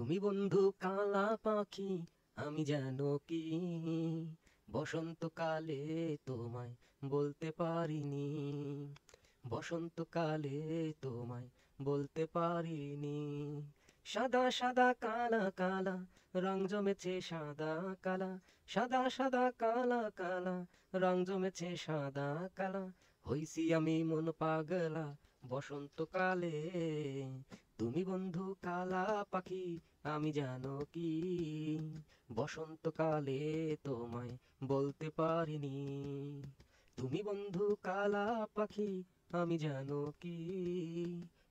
তুমি বন্ধু কালা পাখি, আমি যেন কি বসন্তকালে তোমায় বলতে পারিনি। বসন্তকালে তোমায় বলতে পারিনি। সাদা সাদা কালা কালা রং জমেছে সাদা কালা। সাদা সাদা কালা কালা রং জমেছে সাদা কালা। হইছি আমি মন পাগলা বসন্তকালে। তুমি বন্ধু কালা পাখি, আমি জানো কি বসন্তকালে তোমায় বলতে পারিনি। তুমি বন্ধু কালা পাখি, আমি জানো কি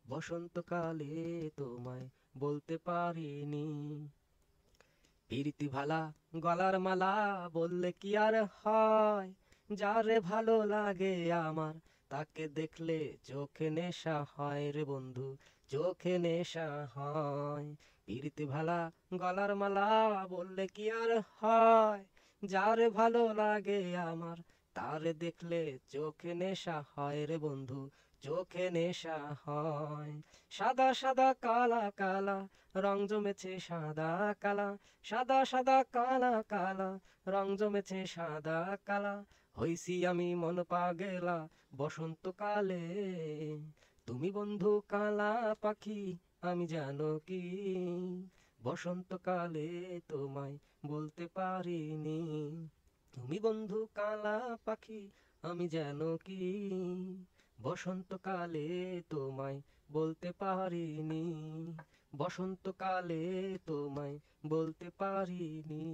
বসন্তকালে তোমায় বলতে পারিনি। প্রীতি ভালা গলার মালা বললে কি আর হয়? যারে ভালো লাগে আমার, তাকে দেখলে চোখে নেশা হয় রে বন্ধু, চোখে নেশা হয়। প্রীতি ভালা গলার মালা বললে কি আর হয়? যারে ভালো লাগে আমার, তারে দেখলে চোখে নেশা হয় রে বন্ধু, চোখে নেশা হয়। সাদা সাদা কালা কালা রং জমেছে সাদা কালা। সাদা সাদা কালা কালা রং জমেছে সাদা কালা। হইছি আমি মন পাগলা বসন্তকালে। তুমি বন্ধু কালা পাখি, আমি জানো কি বসন্তকালে তোমায় বলতে পারিনি। তুমি বন্ধু কালা পাখি, আমি জানো কি বসন্তকালে তোমায় বলতে পারিনি। বসন্তকালে তোমায় বলতে পারিনি।